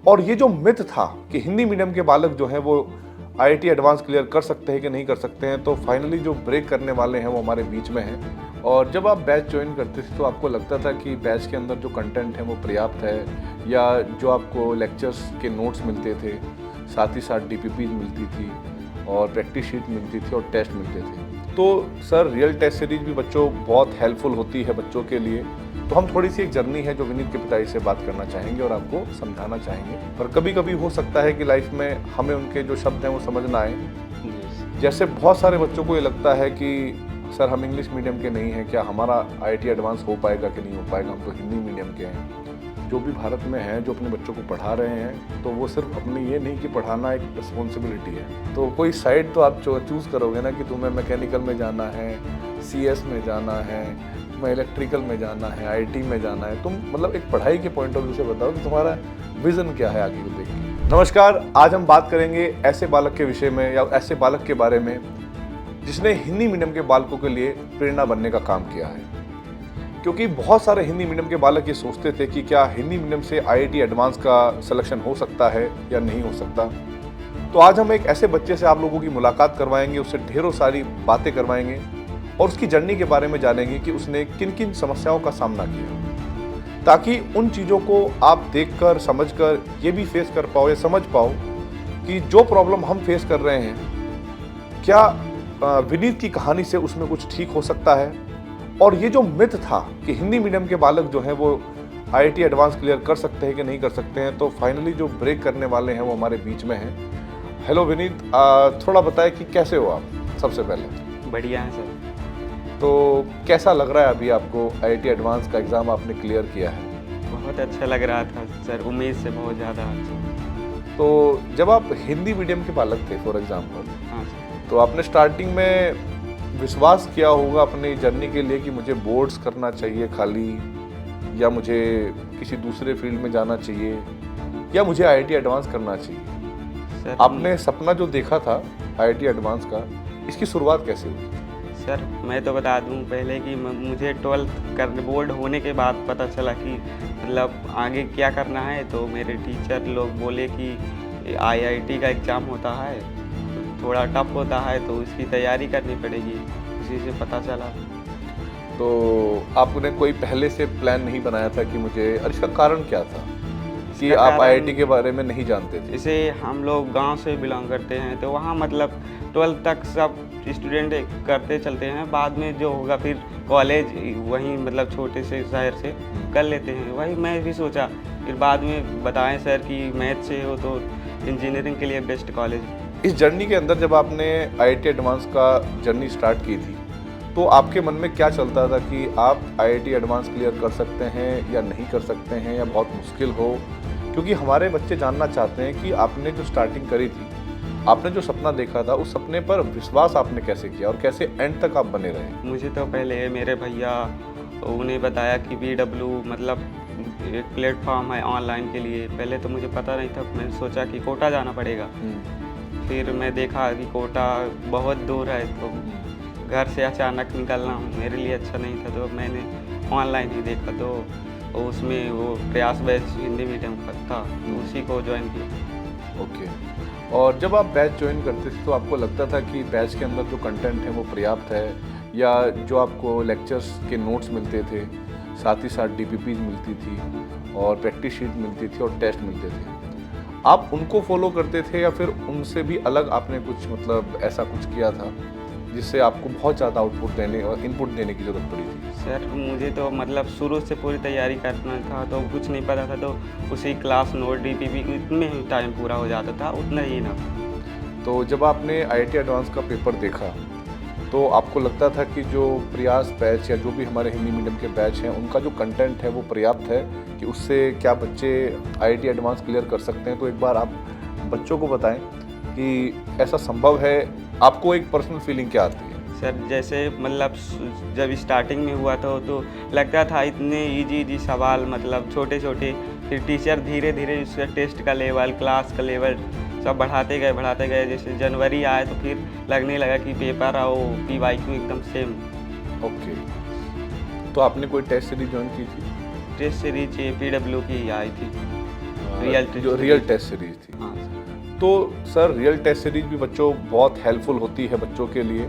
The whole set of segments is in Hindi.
और ये जो मिथ था कि हिंदी मीडियम के बालक जो हैं वो आईआईटी एडवांस क्लियर कर सकते हैं कि नहीं कर सकते हैं, तो फाइनली जो ब्रेक करने वाले हैं वो हमारे बीच में हैं। और जब आप बैच ज्वाइन करते थे तो आपको लगता था कि बैच के अंदर जो कंटेंट है वो पर्याप्त है, या जो आपको लेक्चर्स के नोट्स मिलते थे, साथ ही साथ डीपीपी मिलती थी और प्रैक्टिस शीट मिलती थी और टेस्ट मिलते थे। तो सर, रियल टेस्ट सीरीज भी बच्चों बहुत हेल्पफुल होती है बच्चों के लिए। तो हम थोड़ी सी एक जर्नी है जो विनीत के पिताजी से बात करना चाहेंगे और आपको समझाना चाहेंगे। पर कभी कभी हो सकता है कि लाइफ में हमें उनके जो शब्द हैं वो समझ ना आए। जैसे बहुत सारे बच्चों को ये लगता है कि सर हम इंग्लिश मीडियम के नहीं हैं, क्या हमारा आईआईटी एडवांस हो पाएगा कि नहीं हो पाएगा, हम तो हिंदी मीडियम के हैं। जो भी भारत में हैं जो अपने बच्चों को पढ़ा रहे हैं, तो वो सिर्फ अपनी ये नहीं कि पढ़ाना एक रिस्पॉन्सिबिलिटी है। तो कोई साइड तो आप चूज़ करोगे ना कि तुम्हें मैकेनिकल में जाना है, सीएस में जाना है, तुम्हें इलेक्ट्रिकल में जाना है, आईटी में जाना है। तुम मतलब एक पढ़ाई के पॉइंट ऑफ व्यू से बताओ कि तुम्हारा विजन क्या है आगे को देख के। नमस्कार, आज हम बात करेंगे ऐसे बालक के विषय में, या ऐसे बालक के बारे में जिसने हिंदी मीडियम के बालकों के लिए प्रेरणा बनने का काम किया है। क्योंकि बहुत सारे हिंदी मीडियम के बालक ये सोचते थे कि क्या हिंदी मीडियम से आईआईटी एडवांस का सिलेक्शन हो सकता है या नहीं हो सकता। तो आज हम एक ऐसे बच्चे से आप लोगों की मुलाकात करवाएंगे, उससे ढेरों सारी बातें करवाएंगे और उसकी जर्नी के बारे में जानेंगे कि उसने किन किन समस्याओं का सामना किया, ताकि उन चीज़ों को आप देखकर समझकर ये भी फेस कर पाओ या समझ पाओ कि जो प्रॉब्लम हम फेस कर रहे हैं, क्या विनीत की कहानी से उसमें कुछ ठीक हो सकता है। और ये जो मिथ था कि हिंदी मीडियम के बालक जो हैं वो आईआईटी एडवांस क्लियर कर सकते हैं कि नहीं कर सकते हैं, तो फाइनली जो ब्रेक करने वाले हैं वो हमारे बीच में हैं। हेलो विनीत, थोड़ा बताएं कि कैसे हो आप। सबसे पहले बढ़िया है सर। तो कैसा लग रहा है अभी आपको, आईआईटी एडवांस का एग्ज़ाम आपने क्लियर किया है? बहुत अच्छा लग रहा था सर, उम्मीद से बहुत ज़्यादा अच्छा। तो जब आप हिंदी मीडियम के बालक थे फॉर एग्जाम्पल, हाँ सर। तो आपने स्टार्टिंग में विश्वास किया होगा अपनी जर्नी के लिए कि मुझे बोर्ड्स करना चाहिए खाली, या मुझे किसी दूसरे फील्ड में जाना चाहिए, या मुझे आईआईटी एडवांस करना चाहिए। सर आपने सपना जो देखा था आईआईटी एडवांस का, इसकी शुरुआत कैसे हुई? सर मैं तो बता दूं पहले कि मुझे 12th कर बोर्ड होने के बाद पता चला कि मतलब आगे क्या करना है। तो मेरे टीचर लोग बोले कि आईआईटी का एग्ज़ाम होता है, थोड़ा टफ होता है, तो इसकी तैयारी करनी पड़ेगी। उसी से पता चला। तो आपने कोई पहले से प्लान नहीं बनाया था कि मुझे, और इसका कारण क्या था कि आप आईआईटी के बारे में नहीं जानते थे? जैसे हम लोग गांव से बिलोंग करते हैं, तो वहाँ मतलब 12th तक सब स्टूडेंट करते चलते हैं, बाद में जो होगा फिर कॉलेज वहीं मतलब छोटे से शहर से कर लेते हैं। वही मैं भी सोचा, फिर बाद में बताएं सर कि मैथ से हो तो इंजीनियरिंग के लिए बेस्ट कॉलेज। इस जर्नी के अंदर जब आपने आईआईटी एडवांस का जर्नी स्टार्ट की थी, तो आपके मन में क्या चलता था कि आप आईआईटी एडवांस क्लियर कर सकते हैं या नहीं कर सकते हैं, या बहुत मुश्किल हो? क्योंकि हमारे बच्चे जानना चाहते हैं कि आपने जो स्टार्टिंग करी थी, आपने जो सपना देखा था, उस सपने पर विश्वास आपने कैसे किया और कैसे एंड तक आप बने रहे? मुझे तो पहले मेरे भैया उन्हें बताया कि BW मतलब एक प्लेटफॉर्म है ऑनलाइन के लिए। पहले तो मुझे पता नहीं था, मैंने सोचा कि कोटा जाना पड़ेगा। फिर मैं देखा कि कोटा बहुत दूर है, तो घर से अचानक निकलना मेरे लिए अच्छा नहीं था, तो मैंने ऑनलाइन ही देखा। तो उसमें वो प्रयास बैच हिंदी मीडियम का था, तो उसी को ज्वाइन किया। ओके। और जब आप बैच ज्वाइन करते थे तो आपको लगता था कि बैच के अंदर जो कंटेंट है वो पर्याप्त है, या जो आपको लेक्चर्स के नोट्स मिलते थे, साथ ही साथ डीपीपीज मिलती थी और प्रैक्टिस शीट मिलती थी और टेस्ट मिलते थे, आप उनको फॉलो करते थे या फिर उनसे भी अलग आपने कुछ मतलब ऐसा कुछ किया था जिससे आपको बहुत ज़्यादा आउटपुट देने और इनपुट देने की ज़रूरत पड़ी थी? सर मुझे तो मतलब शुरू से पूरी तैयारी करना था, तो कुछ नहीं पता था, तो उसी क्लास नोट डीपीपी इतने ही टाइम पूरा हो जाता था, उतना ही ना। तो जब आपने आईआईटी एडवांस का पेपर देखा, तो आपको लगता था कि जो प्रयास बैच या जो भी हमारे हिंदी मीडियम के बैच हैं, उनका जो कंटेंट है वो पर्याप्त है कि उससे क्या बच्चे आईआईटी एडवांस क्लियर कर सकते हैं? तो एक बार आप बच्चों को बताएं कि ऐसा संभव है। आपको एक पर्सनल फीलिंग क्या आती है? सर जैसे मतलब जब स्टार्टिंग में हुआ था तो लगता था इतने इजी सवाल, मतलब छोटे छोटे। फिर टीचर धीरे धीरे उसका टेस्ट का लेवल, क्लास का लेवल सब बढ़ाते गए। जैसे जनवरी आए तो फिर लगने लगा कि पेपर और PYQ एकदम सेम। ओके। तो आपने कोई टेस्ट सीरीज ज्वाइन की थी? टेस्ट सीरीज PW की आई थी। जो रियल टेस्ट सीरीज थी। हाँ सर। तो सर रियल टेस्ट सीरीज भी बच्चों बहुत हेल्पफुल होती है बच्चों के लिए,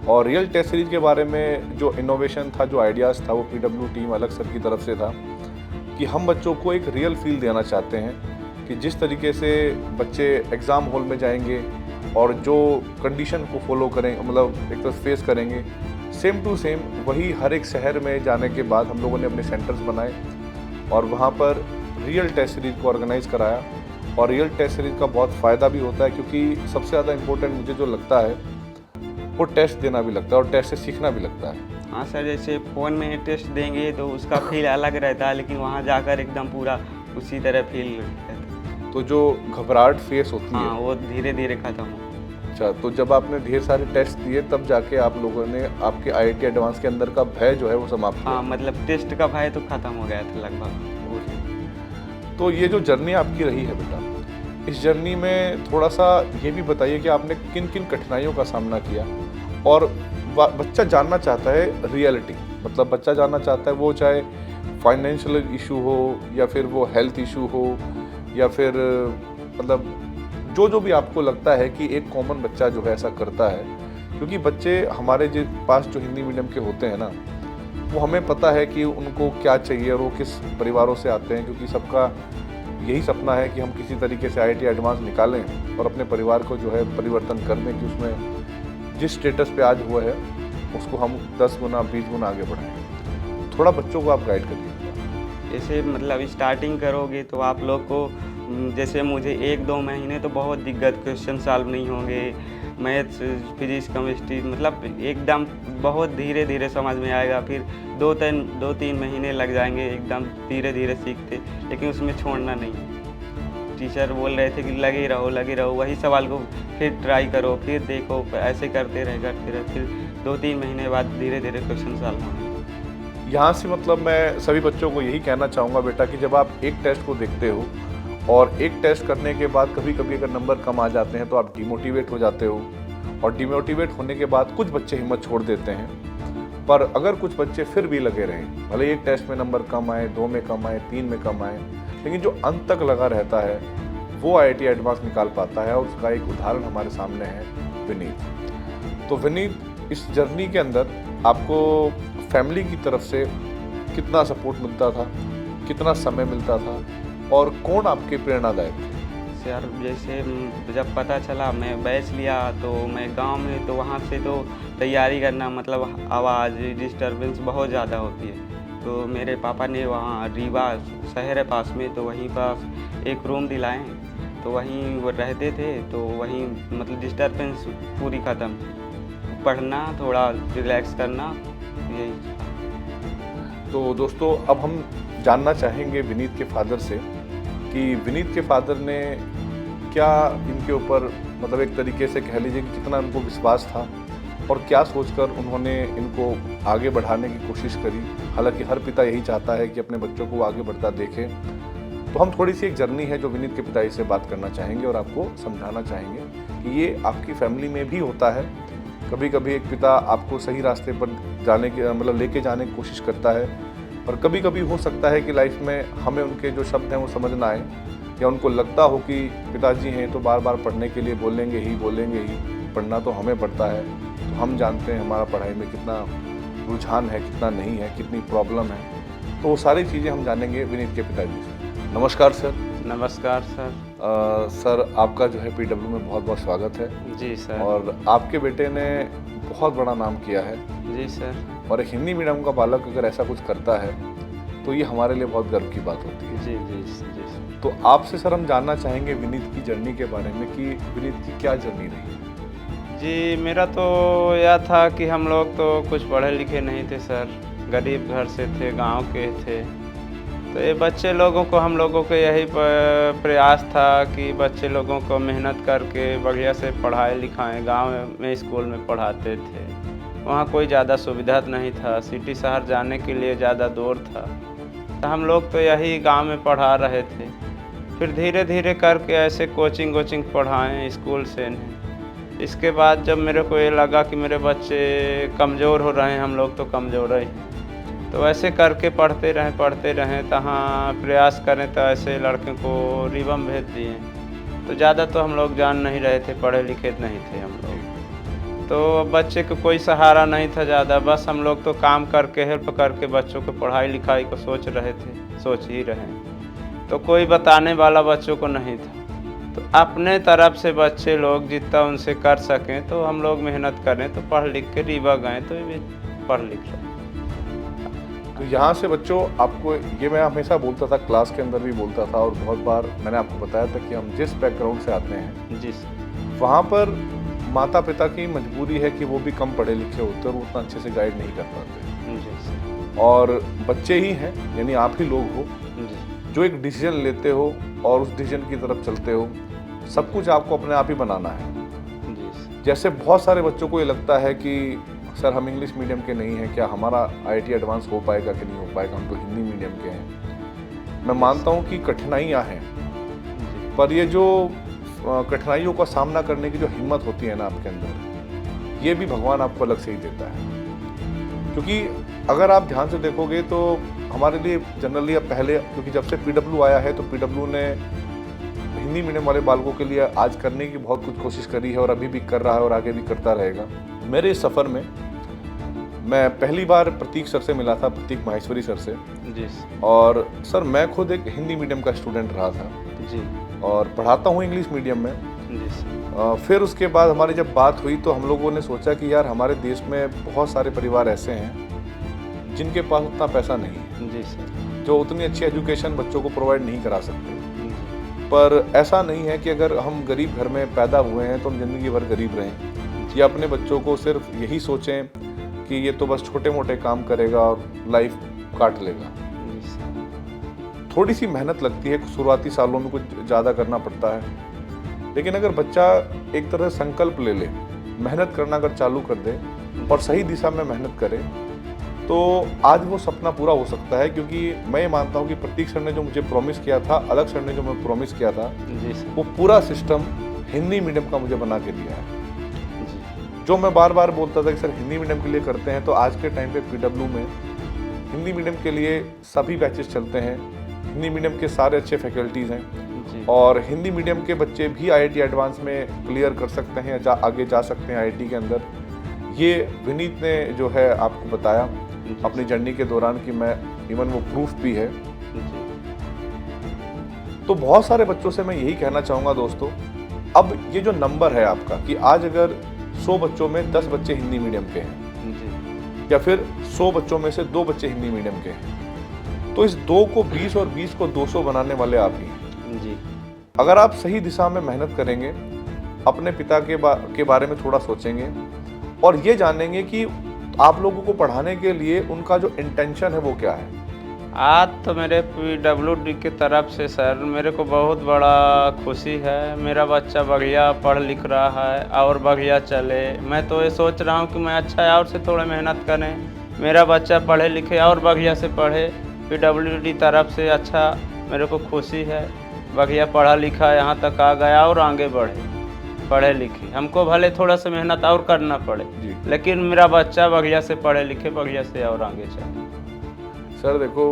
और रियल टेस्ट सीरीज के बारे में जो इनोवेशन था, जो आइडियाज़ था, वो पीडब्ल्यू टीम अलग सर की तरफ से था कि हम बच्चों को एक रियल फील देना चाहते हैं कि जिस तरीके से बच्चे एग्ज़ाम हॉल में जाएंगे और जो कंडीशन को फॉलो करें, मतलब एक तरह फेस करेंगे, सेम टू सेम वही हर एक शहर में जाने के बाद हम लोगों ने अपने सेंटर्स बनाए और वहाँ पर रियल टेस्ट सीरीज को ऑर्गेनाइज कराया। और रियल टेस्ट सीरीज का बहुत फ़ायदा भी होता है क्योंकि सबसे ज़्यादा इम्पोर्टेंट मुझे जो लगता है वो टेस्ट देना भी लगता है और टेस्ट से सीखना भी लगता है। हाँ सर, जैसे फ़ोन में टेस्ट देंगे तो उसका फील अलग रहता है, लेकिन वहाँ जाकर एकदम पूरा उसी तरह फील रहता है। तो जो घबराहट फेस होती हाँ, है वो धीरे धीरे ख़त्म हो। अच्छा, तो जब आपने ढेर सारे टेस्ट दिए तब जाके आप लोगों ने आपके IIT एडवांस के अंदर का भय जो है वो समाप्त हाँ, हुआ। मतलब टेस्ट का भय तो ख़त्म हो गया था लगभग। तो ये जो जर्नी आपकी रही है बेटा, इस जर्नी में थोड़ा सा ये भी बताइए कि आपने किन किन कठिनाइयों का सामना किया। और बच्चा जानना चाहता है रियलिटी, मतलब बच्चा जानना चाहता है वो चाहे फाइनेंशियल इशू हो या फिर वो हेल्थ इशू हो या फिर मतलब जो भी आपको लगता है कि एक कॉमन बच्चा जो है ऐसा करता है। क्योंकि बच्चे हमारे पास जो हिंदी मीडियम के होते हैं ना, वो हमें पता है कि उनको क्या चाहिए और वो किस परिवारों से आते हैं, क्योंकि सबका यही सपना है कि हम किसी तरीके से IIT एडवांस निकालें और अपने परिवार को जो है परिवर्तन कर दें कि उसमें जिस स्टेटस पे आज हुआ है उसको हम 10 गुना 20 गुना आगे बढ़ाएं। थोड़ा बच्चों को आप गाइड करिए। जैसे मतलब स्टार्टिंग करोगे तो आप लोग को जैसे मुझे 1-2 महीने तो बहुत दिक्कत, क्वेश्चन सॉल्व नहीं होंगे, मैथ्स फिजिक्स केमिस्ट्री मतलब एकदम बहुत धीरे धीरे समझ में आएगा। फिर 2-3 महीने लग जाएंगे एकदम धीरे धीरे सीखते, लेकिन उसमें छोड़ना नहीं। टीचर बोल रहे थे कि लगे रहो, वही सवाल को फिर ट्राई करो, फिर देखो, ऐसे करते रहे। फिर 2-3 महीने बाद धीरे धीरे क्वेश्चन सॉल्व होंगे। यहाँ से मतलब मैं सभी बच्चों को यही कहना चाहूँगा बेटा कि जब आप एक टेस्ट को देखते हो और एक टेस्ट करने के बाद कभी कभी अगर नंबर कम आ जाते हैं तो आप डिमोटिवेट हो जाते हो, और डिमोटिवेट होने के बाद कुछ बच्चे हिम्मत छोड़ देते हैं। पर अगर कुछ बच्चे फिर भी लगे रहें, भले एक टेस्ट में नंबर कम आए, 2 में कम आए, 3 में कम आए, लेकिन जो अंत तक लगा रहता है वो IIT एडवांस निकाल पाता है। और उसका एक उदाहरण हमारे सामने है विनीत। तो विनीत, इस जर्नी के अंदर आपको फैमिली की तरफ से कितना सपोर्ट मिलता था, कितना समय मिलता था और कौन आपके प्रेरणादायक थे? सर जैसे जब पता चला मैं बैच लिया तो मैं गांव में, तो वहाँ से तो तैयारी करना मतलब आवाज़ डिस्टर्बेंस बहुत ज़्यादा होती है। तो मेरे पापा ने वहाँ रीवा शहर है पास में, तो वहीं पास एक रूम दिलाएं, तो वहीं वो रहते थे। तो वहीं मतलब डिस्टर्बेंस पूरी ख़त्म, पढ़ना, थोड़ा रिलैक्स करना, यही। तो दोस्तों अब हम जानना चाहेंगे विनीत के फादर से कि विनीत के फादर ने क्या इनके ऊपर मतलब एक तरीके से कह लीजिए कि कितना उनको विश्वास था और क्या सोचकर उन्होंने इनको आगे बढ़ाने की कोशिश करी। हालांकि हर पिता यही चाहता है कि अपने बच्चों को आगे बढ़ता देखे। तो हम थोड़ी सी एक जर्नी है जो विनीत के पिताजी से बात करना चाहेंगे और आपको समझाना चाहेंगे कि ये आपकी फैमिली में भी होता है। कभी कभी एक पिता आपको सही रास्ते पर जाने के मतलब लेके जाने की कोशिश करता है, और कभी कभी हो सकता है कि लाइफ में हमें उनके जो शब्द हैं वो समझ ना आए, या उनको लगता हो कि पिताजी हैं तो बार बार पढ़ने के लिए बोलेंगे ही, पढ़ना तो हमें पड़ता है। तो हम जानते हैं हमारा पढ़ाई में कितना रुझान है, कितना नहीं है, कितनी प्रॉब्लम है। तो वो सारी चीज़ें हम जानेंगे विनीत के पिताजी से। नमस्कार सर। नमस्कार सर। सर आपका जो है PW में बहुत बहुत स्वागत है। जी सर। और आपके बेटे ने बहुत बड़ा नाम किया है। जी सर। और एक हिंदी मीडियम का बालक अगर ऐसा कुछ करता है तो ये हमारे लिए बहुत गर्व की बात होती है। जी जी जी सर। तो आपसे सर हम जानना चाहेंगे विनीत की जर्नी के बारे में कि विनीत की क्या जर्नी रही है। जी, मेरा तो यह था कि हम लोग तो कुछ पढ़े लिखे नहीं थे सर, गरीब घर से थे, गांव के थे। तो ये बच्चे लोगों को, हम लोगों के यही प्रयास था कि बच्चे लोगों को मेहनत करके बढ़िया से पढ़ाए लिखाएं। गांव में स्कूल में पढ़ाते थे, वहाँ कोई ज़्यादा सुविधा नहीं था, सिटी शहर जाने के लिए ज़्यादा दूर था। तो हम लोग तो यही गांव में पढ़ा रहे थे। फिर धीरे धीरे करके ऐसे कोचिंग पढ़ाएं स्कूल से नहीं। इसके बाद जब मेरे को ये लगा कि मेरे बच्चे कमज़ोर हो रहे हैं, हम लोग तो कमज़ोर ही हैं, तो ऐसे करके पढ़ते रहें तहाँ प्रयास करें तो ऐसे लड़के को रिबम भेज दिए। तो ज़्यादा तो हम लोग जान नहीं रहे थे, पढ़े लिखे नहीं थे हम लोग, तो बच्चे को कोई सहारा नहीं था ज़्यादा, बस हम लोग तो काम करके हेल्प करके बच्चों को पढ़ाई लिखाई को सोच रहे थे, सोच ही रहे, तो कोई बताने वाला बच्चों को नहीं था। तो अपने तरफ से बच्चे लोग जितना उनसे कर सकें तो हम लोग मेहनत करें, तो पढ़ लिख के रीवा गए तो ये पढ़ लिख रहे। तो यहाँ से बच्चों आपको ये मैं हमेशा बोलता था, क्लास के अंदर भी बोलता था और बहुत बार मैंने आपको बताया था कि हम जिस बैकग्राउंड से आते हैं जी सर, वहाँ पर माता पिता की मजबूरी है कि वो भी कम पढ़े लिखे होते और वो उतना अच्छे से गाइड नहीं कर पाते, जी सर, और बच्चे ही हैं यानी आप ही लोग हो जी जो एक डिसीजन लेते हो और उस डिसीजन की तरफ चलते हो। सब कुछ आपको अपने आप ही बनाना है। जी सर, जैसे बहुत सारे बच्चों को ये लगता है कि सर हम इंग्लिश मीडियम के नहीं हैं, क्या हमारा IIT एडवांस हो पाएगा कि नहीं हो पाएगा, हम तो हिंदी मीडियम के हैं। मैं मानता हूँ कि कठिनाइयाँ हैं, जी पर ये जो कठिनाइयों का सामना करने की जो हिम्मत होती है ना आपके अंदर, ये भी भगवान आपको अलग से ही देता है। क्योंकि अगर आप ध्यान से देखोगे तो हमारे लिए जनरली अब पहले, क्योंकि जब से PW आया है तो PW ने हिंदी मीडियम वाले बालकों के लिए आज करने की बहुत कुछ कोशिश करी है और अभी भी कर रहा है और आगे भी करता रहेगा। मेरे इस सफ़र में मैं पहली बार प्रतीक सर से मिला था, प्रतीक माहेश्वरी सर से, जी सर, और सर मैं खुद एक हिंदी मीडियम का स्टूडेंट रहा था जी और पढ़ाता हूँ इंग्लिश मीडियम में। जी सर, फिर उसके बाद हमारी जब बात हुई तो हम लोगों ने सोचा कि यार हमारे देश में बहुत सारे परिवार ऐसे हैं जिनके पास उतना पैसा नहीं है, जी सर, जो उतनी अच्छी एजुकेशन बच्चों को प्रोवाइड नहीं करा सकते। जी पर ऐसा नहीं है कि अगर हम गरीब घर में पैदा हुए हैं तो हम ज़िंदगी भर गरीब रहें, या अपने बच्चों को सिर्फ यही सोचें कि ये तो बस छोटे मोटे काम करेगा और लाइफ काट लेगा। जी सर, थोड़ी सी मेहनत लगती है, शुरुआती सालों में कुछ ज़्यादा करना पड़ता है, लेकिन अगर बच्चा एक तरह से संकल्प ले ले, मेहनत करना अगर चालू कर दे और सही दिशा में मेहनत करे तो आज वो सपना पूरा हो सकता है। क्योंकि मैं ये मानता हूँ कि प्रतीक सर ने जो मुझे प्रॉमिस किया था, अलग सर ने जो मुझे प्रॉमिस किया था, जी सर, वो पूरा सिस्टम हिंदी मीडियम का मुझे बना के दिया है। जी जो मैं बार बार बोलता था कि सर हिंदी मीडियम के लिए करते हैं, तो आज के टाइम पे PW में हिंदी मीडियम के लिए सभी बैचेस चलते हैं, हिंदी मीडियम के सारे अच्छे फैकल्टीज़ हैं जी, और हिंदी मीडियम के बच्चे भी IIT एडवांस में क्लियर कर सकते हैं, आगे जा सकते हैं IIT के अंदर। ये विनीत ने जो है आपको बताया अपनी जर्नी के दौरान कि मैं इवन वो प्रूफ भी है। जी तो बहुत सारे बच्चों से मैं यही कहना चाहूँगा दोस्तों, अब ये जो नंबर है आपका कि आज अगर 100 बच्चों में 10 बच्चे हिंदी मीडियम के हैं जी, या फिर 100 बच्चों में से 2 बच्चे हिंदी मीडियम के हैं, तो इस 2 को 20 और 20 को 200 बनाने वाले आप ही हैं। जी अगर आप सही दिशा में मेहनत करेंगे, अपने पिता के बारे में थोड़ा सोचेंगे और ये जानेंगे कि आप लोगों को पढ़ाने के लिए उनका जो इंटेंशन है वो क्या है। आज तो मेरे PWD की तरफ से सर मेरे को बहुत बड़ा खुशी है, मेरा बच्चा बढ़िया पढ़ लिख रहा है और बढ़िया चले। मैं तो ये सोच रहा हूँ कि मैं अच्छा और से थोड़ा मेहनत करें, मेरा बच्चा पढ़े लिखे और बढ़िया से पढ़े। PWD तरफ से अच्छा मेरे को खुशी है, बढ़िया पढ़ा लिखा यहाँ तक आ गया और आगे बढ़े, पढ़े लिखे। हमको भले थोड़ा सा मेहनत और करना पड़े, जी लेकिन मेरा बच्चा बढ़िया से पढ़े लिखे, बढ़िया से और आगे चले। सर देखो,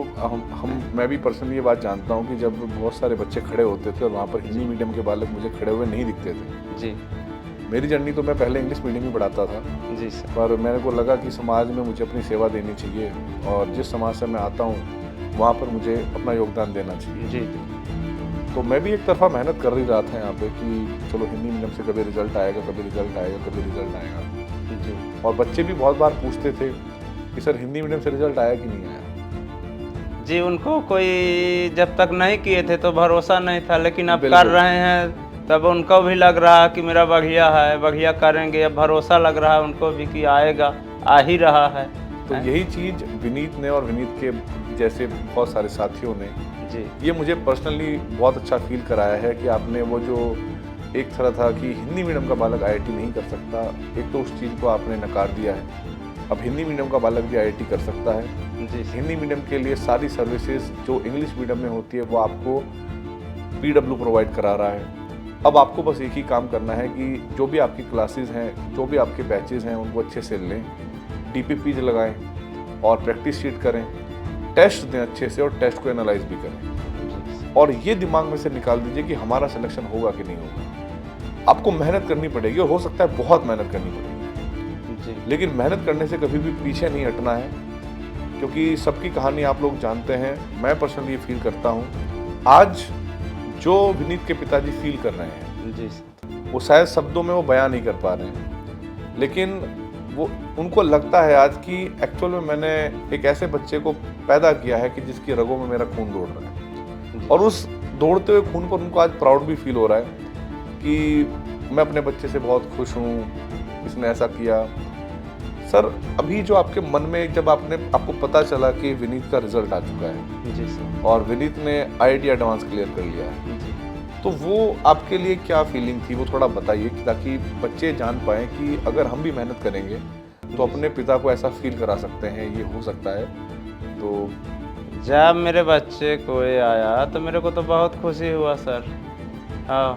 मैं भी पर्सनली ये बात जानता हूँ कि जब बहुत सारे बच्चे खड़े होते थे और वहाँ पर हिंदी मीडियम के बालक मुझे खड़े हुए नहीं दिखते थे। जी मेरी जर्नी तो मैं पहले इंग्लिश मीडियम ही पढ़ाता था, जी सर, पर मेरे को लगा कि समाज में मुझे अपनी सेवा देनी चाहिए और जिस समाज से मैं आता हूँ वहाँ पर मुझे अपना योगदान देना चाहिए। जी तो मैं भी एक तरफा मेहनत कर ही रहा था यहाँ पे कि चलो हिंदी मीडियम से कभी रिजल्ट आएगा, कभी रिजल्ट आएगा, कभी रिजल्ट आएगा। जी और बच्चे भी बहुत बार पूछते थे कि सर हिंदी मीडियम से रिजल्ट आया कि नहीं आया। जी, उनको कोई जब तक नहीं किए थे तो भरोसा नहीं था, लेकिन अब बिल्कुल। कर रहे हैं तब उनको भी लग रहा है कि मेरा बढ़िया है, बढ़िया करेंगे। अब भरोसा लग रहा है उनको भी कि आएगा, आ ही रहा है। तो यही चीज़ विनीत ने और विनीत के जैसे बहुत सारे साथियों ने, जी ये मुझे पर्सनली बहुत अच्छा फील कराया है कि आपने वो जो एक तरह था कि हिंदी मीडियम का बालक IIT नहीं कर सकता, एक तो उस चीज़ को आपने नकार दिया है। अब हिंदी मीडियम का बालक भी IIT कर सकता है। जी हिंदी मीडियम के लिए सारी सर्विसेज जो इंग्लिश मीडियम में होती है वो आपको PW प्रोवाइड करा रहा है। अब आपको बस एक ही काम करना है कि जो भी आपकी क्लासेस हैं, जो भी आपके बैचेस हैं, उनको अच्छे से लें, DPPs लगाएं और प्रैक्टिस शीट करें, टेस्ट दें अच्छे से और टेस्ट को एनालाइज भी करें। और ये दिमाग में से निकाल दीजिए कि हमारा सिलेक्शन होगा कि नहीं होगा। आपको मेहनत करनी पड़ेगी और हो सकता है बहुत मेहनत करनी पड़ेगी जी लेकिन मेहनत करने से कभी भी पीछे नहीं हटना है, क्योंकि सबकी कहानी आप लोग जानते हैं। मैं पर्सनली ये फील करता हूँ आज जो विनीत के पिताजी फील कर रहे हैं जी सर। वो शायद शब्दों में वो बयान नहीं कर पा रहे हैं, लेकिन वो उनको लगता है आज कि एक्चुअल में मैंने एक ऐसे बच्चे को पैदा किया है कि जिसकी रगों में मेरा खून दौड़ रहा है, और उस दौड़ते हुए खून पर उनको आज प्राउड भी फील हो रहा है कि मैं अपने बच्चे से बहुत खुश हूँ, इसने ऐसा किया। सर अभी जो आपके मन में जब आपको पता चला कि विनीत का रिजल्ट आ चुका है जी सर। और विनीत ने IIT एडवांस क्लियर कर लिया है, जी तो वो आपके लिए क्या फीलिंग थी, वो थोड़ा बताइए ताकि बच्चे जान पाएं कि अगर हम भी मेहनत करेंगे तो अपने पिता को ऐसा फील करा सकते हैं, ये हो सकता है। तो जब मेरे बच्चे को ये आया तो मेरे को तो बहुत खुशी हुआ सर। हाँ,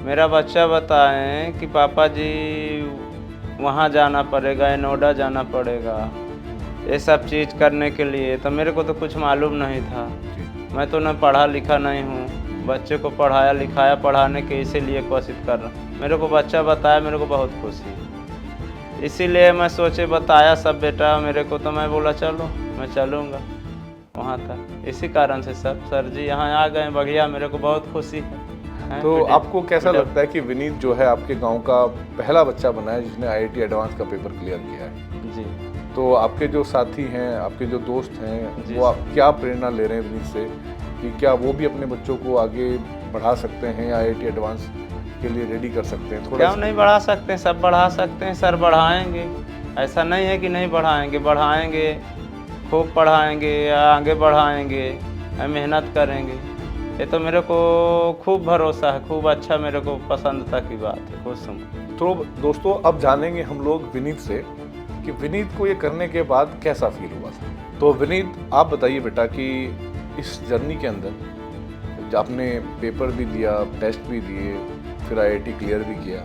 मेरा बच्चा बताएं कि पापा जी वहाँ जाना पड़ेगा, नोएडा जाना पड़ेगा, ये सब चीज़ करने के लिए, तो मेरे को तो कुछ मालूम नहीं था। मैं तो न पढ़ा लिखा नहीं हूँ, बच्चे को पढ़ाया लिखाया, पढ़ाने के इसीलिए कोशिश कर रहा हूँ। मेरे को बच्चा बताया, मेरे को बहुत खुशी, इसीलिए मैं सोचे बताया सब बेटा मेरे को, तो मैं बोला चलो मैं चलूँगा वहाँ तक। इसी कारण से सर जी यहाँ आ गए, बढ़िया, मेरे को बहुत खुशी है। तो आपको कैसा लगता है कि विनीत जो है आपके गांव का पहला बच्चा बना है जिसने IIT एडवांस का पेपर क्लियर किया है? जी। तो आपके जो साथी हैं, आपके जो दोस्त हैं, वो क्या प्रेरणा ले रहे हैं विनीत से कि क्या वो भी अपने बच्चों को आगे बढ़ा सकते हैं, IIT एडवांस के लिए रेडी कर सकते हैं? क्यों नहीं बढ़ा सकते हैं, सब बढ़ा सकते हैं सर, बढ़ाएंगे। ऐसा नहीं है कि नहीं बढ़ाएंगे, बढ़ाएंगे, खूब पढ़ाएंगे, आगे बढ़ाएंगे, मेहनत करेंगे। ये तो मेरे को खूब भरोसा है, खूब अच्छा, मेरे को पसंदता की बात है, खुश हूँ। तो दोस्तों अब जानेंगे हम लोग विनीत से कि विनीत को ये करने के बाद कैसा फील हुआ था। तो विनीत आप बताइए बेटा कि इस जर्नी के अंदर आपने पेपर भी दिया, टेस्ट भी दिए, फिर IIT क्लियर भी किया,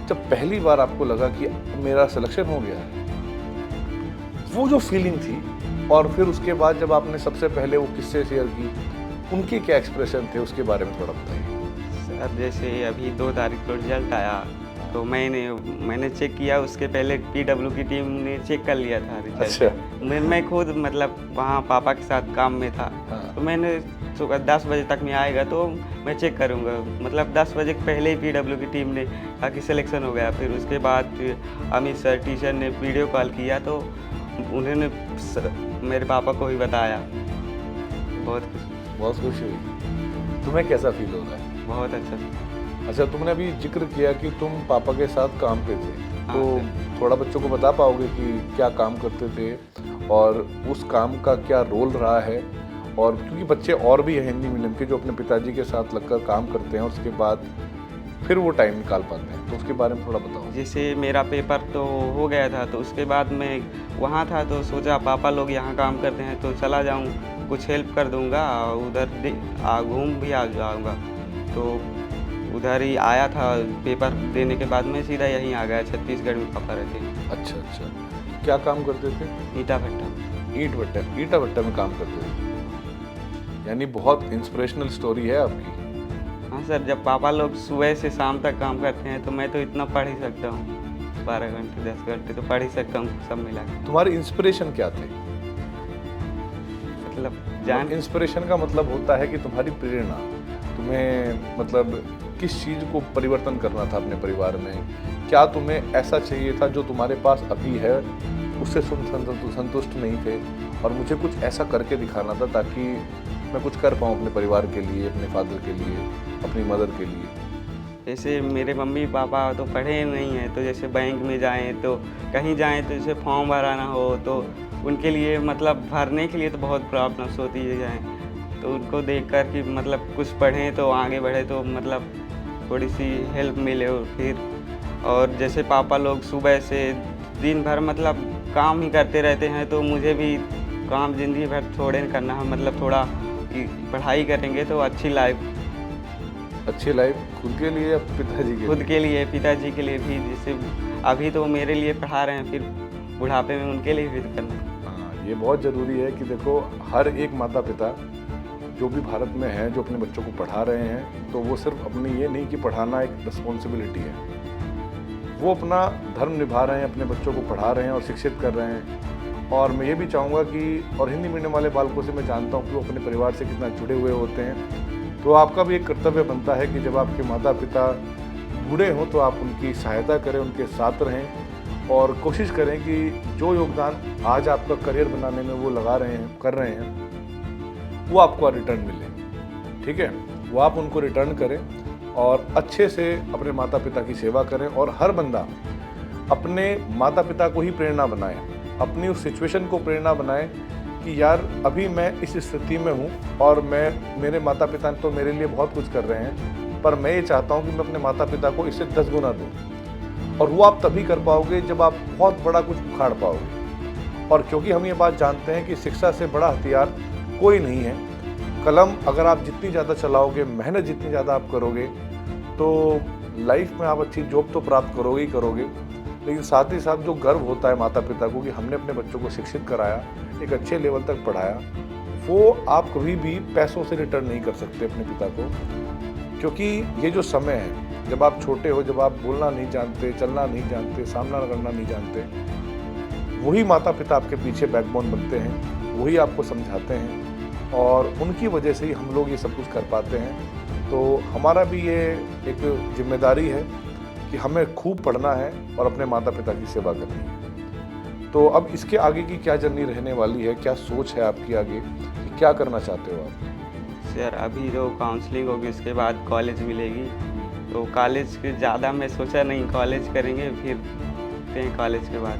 जब पहली बार आपको लगा कि मेरा सिलेक्शन हो गया है, वो जो फीलिंग थी, और फिर उसके बाद जब आपने सबसे पहले वो किस्से शेयर की, उनके क्या एक्सप्रेशन थे उसके बारे में थोड़ा बताइए। सर जैसे अभी 2 तारीख को रिजल्ट आया तो मैंने चेक किया, उसके पहले PW की टीम ने चेक कर लिया था रिजल्ट। अच्छा। मैं खुद मतलब वहाँ पापा के साथ काम में था। हाँ। तो मैंने सुबह 10 बजे तक में आएगा तो मैं चेक करूँगा, मतलब 10 बजे के पहले ही PW की टीम ने कहा कि सिलेक्शन हो गया। फिर उसके बाद अमित सर टीचर ने वीडियो कॉल किया तो उन्होंने मेरे पापा को ही बताया। बहुत खुशी हुई। तुम्हें कैसा फील हो रहा है? बहुत अच्छा। अच्छा, तुमने अभी जिक्र किया कि तुम पापा के साथ काम पे थे, हाँ, तो थोड़ा बच्चों को बता पाओगे कि क्या काम करते थे और उस काम का क्या रोल रहा है? और क्योंकि बच्चे और भी हैं हिंदी मीडियम के जो अपने पिताजी के साथ लगकर काम करते हैं और उसके बाद फिर वो टाइम निकाल पाते हैं, तो उसके बारे में थोड़ा बताओ। जैसे मेरा पेपर तो हो गया था, तो उसके बाद मैं वहाँ था तो सोचा पापा लोग यहाँ काम करते हैं तो चला जाऊँ, कुछ हेल्प कर दूँगा, उधर घूम भी आ जाऊँगा। तो उधर ही आया था, पेपर देने के बाद मैं सीधा यहीं आ गया। छत्तीसगढ़ में पापा रहते। अच्छा अच्छा, क्या काम करते थे? ईटा भट्टा। ईटा भट्टा में काम करते थे, यानी बहुत इंस्पिरेशनल स्टोरी है आपकी। हाँ सर, जब पापा लोग सुबह से शाम तक काम करते हैं तो मैं तो इतना पढ़ ही सकता हूँ, 12 घंटे 10 घंटे तो पढ़ ही सकता हूँ सब मिला के। तुम्हारी इंस्पिरेशन क्या थे? मतलब इंस्पिरेशन का मतलब होता है कि तुम्हारी प्रेरणा, तुम्हें मतलब किस चीज़ को परिवर्तन करना था अपने परिवार में, क्या तुम्हें ऐसा चाहिए था जो तुम्हारे पास अभी है उससे संतुष्ट नहीं थे और मुझे कुछ ऐसा करके दिखाना था ताकि मैं कुछ कर पाऊँ अपने परिवार के लिए, अपने फादर के लिए, अपनी मदर के लिए। जैसे मेरे मम्मी पापा तो पढ़े नहीं हैं, तो जैसे बैंक में जाएं तो कहीं जाएं तो जैसे फॉर्म भराना हो तो उनके लिए मतलब भरने के लिए तो बहुत प्रॉब्लम्स होती है जाएँ, तो उनको देख कर कि मतलब कुछ पढ़ें तो आगे बढ़े तो मतलब थोड़ी सी हेल्प मिले। और फिर और जैसे पापा लोग सुबह से दिन भर मतलब काम ही करते रहते हैं तो मुझे भी काम ज़िंदगी भर थोड़े करना है, मतलब थोड़ा पढ़ाई करेंगे तो अच्छी लाइफ खुद के लिए या पिताजी के खुद के लिए, पिताजी के लिए भी। जैसे अभी तो मेरे लिए पढ़ा रहे हैं, फिर बुढ़ापे में उनके लिए भी करना। हाँ ये बहुत ज़रूरी है कि देखो हर एक माता पिता जो भी भारत में हैं जो अपने बच्चों को पढ़ा रहे हैं, तो वो सिर्फ अपनी ये नहीं कि पढ़ाना एक रिस्पॉन्सिबिलिटी है, वो अपना धर्म निभा रहे हैं, अपने बच्चों को पढ़ा रहे हैं और शिक्षित कर रहे हैं। और मैं ये भी चाहूँगा कि और हिंदी मीडियम वाले बालकों से मैं जानता हूँ कि वो अपने परिवार से कितना जुड़े हुए होते हैं, तो आपका भी एक कर्तव्य बनता है कि जब आपके माता पिता बूढ़े हों तो आप उनकी सहायता करें, उनके साथ रहें और कोशिश करें कि जो योगदान आज आपका करियर बनाने में वो लगा रहे हैं, कर रहे हैं, वो आपको रिटर्न मिले। ठीक है, वो आप उनको रिटर्न करें और अच्छे से अपने माता पिता की सेवा करें। और हर बंदा अपने माता पिता को ही प्रेरणा बनाए, अपनी उस सिचुएशन को प्रेरणा बनाए कि यार अभी मैं इस स्थिति में हूँ और मेरे माता पिता तो मेरे लिए बहुत कुछ कर रहे हैं, पर मैं ये चाहता हूँ कि मैं अपने माता पिता को इससे 10 गुना दूँ। और वो आप तभी कर पाओगे जब आप बहुत बड़ा कुछ उखाड़ पाओगे। और क्योंकि हम ये बात जानते हैं कि शिक्षा से बड़ा हथियार कोई नहीं है। कलम अगर आप जितनी ज़्यादा चलाओगे, मेहनत जितनी ज़्यादा आप करोगे, तो लाइफ में आप अच्छी जॉब तो प्राप्त करोगे ही करोगे, लेकिन साथ ही साथ जो गर्व होता है माता पिता को कि हमने अपने बच्चों को शिक्षित कराया, एक अच्छे लेवल तक पढ़ाया, वो आप कभी भी पैसों से रिटर्न नहीं कर सकते अपने पिता को। क्योंकि ये जो समय है, जब आप छोटे हो, जब आप बोलना नहीं जानते, चलना नहीं जानते, सामना करना नहीं जानते, वही माता पिता आपके पीछे बैकबोन बनते हैं, वही आपको समझाते हैं और उनकी वजह से ही हम लोग ये सब कुछ कर पाते हैं। तो हमारा भी ये एक जिम्मेदारी है कि हमें खूब पढ़ना है और अपने माता पिता की सेवा करनी है। तो अब इसके आगे की क्या जर्नी रहने वाली है, क्या सोच है आपकी आगे, कि क्या करना चाहते हो आप? सर अभी तो काउंसलिंग होगी, उसके बाद कॉलेज मिलेगी, तो कॉलेज के ज़्यादा मैं सोचा नहीं, कॉलेज करेंगे फिर देखते हैं कॉलेज के बाद।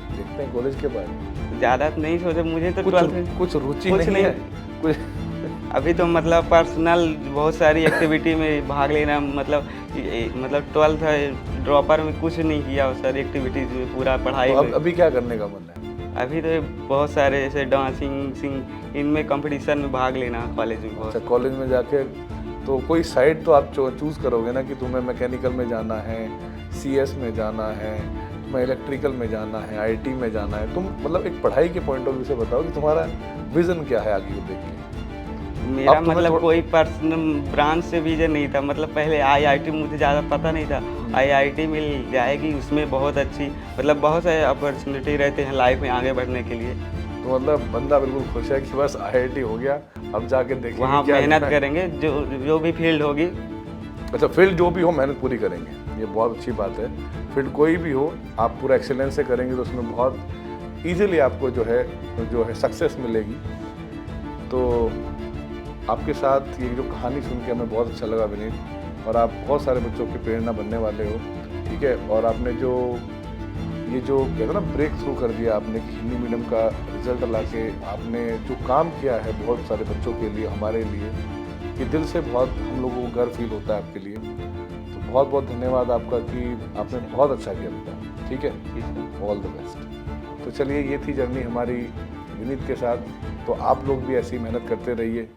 देखते हैं कॉलेज के बाद। ज़्यादा नहीं सोचे, मुझे तो कुछ रुचि कुछ नहीं है कुछ? अभी तो मतलब पर्सनल बहुत सारी एक्टिविटी में भाग लेना, मतलब 12th ड्रॉपर में कुछ नहीं किया सर, एक्टिविटीज़ में पूरा पढ़ाई तो में। अभी क्या करने का मन है? अभी तो बहुत सारे जैसे डांसिंग, सिंग, इनमें कंपटीशन में भाग लेना कॉलेज में बहुत। अच्छा, कॉलेज में जाके तो कोई साइड तो आप चूज़ करोगे ना कि तुम्हें मैकेनिकल में जाना है, CS में जाना है, तुम्हें इलेक्ट्रिकल में जाना है, IT में जाना है। तुम मतलब एक पढ़ाई के पॉइंट ऑफ व्यू से बताओ कि तुम्हारा विज़न क्या है आगे को देख के? मेरा मतलब कोई पर्सनल ब्रांच से विजन नहीं था, मतलब पहले IIT मुझे ज़्यादा पता नहीं था, IIT मिल जाएगी, उसमें बहुत अच्छी मतलब बहुत सारे अपॉर्चुनिटी रहते हैं लाइफ में आगे बढ़ने के लिए। तो मतलब बंदा बिल्कुल खुश है कि बस IIT हो गया, अब जाके देखेंगे वहाँ क्या मेहनत करना है। करेंगे, जो भी फील्ड होगी। अच्छा, फील्ड जो भी हो मेहनत पूरी करेंगे, ये बहुत अच्छी बात है। फील्ड कोई भी हो आप पूरा एक्सीलेंस से करेंगे तो उसमें बहुत ईजिली आपको जो है सक्सेस मिलेगी। तो आपके साथ ये जो कहानी सुन के हमें बहुत अच्छा लगा विनीत, और आप बहुत सारे बच्चों की प्रेरणा बनने वाले हो। ठीक है, और आपने जो कहते हैं ना ब्रेक थ्रू कर दिया आपने कि हिंदी मीडियम का रिजल्ट ला के आपने जो काम किया है बहुत सारे बच्चों के लिए, हमारे लिए, ये दिल से बहुत हम लोगों को गर्व फील होता है आपके लिए। तो बहुत बहुत धन्यवाद आपका कि आपने बहुत अच्छा किया बेटा। ठीक है, ऑल द बेस्ट। तो चलिए, ये थी जर्नी हमारी विनीत के साथ। तो आप लोग भी ऐसी मेहनत करते रहिए।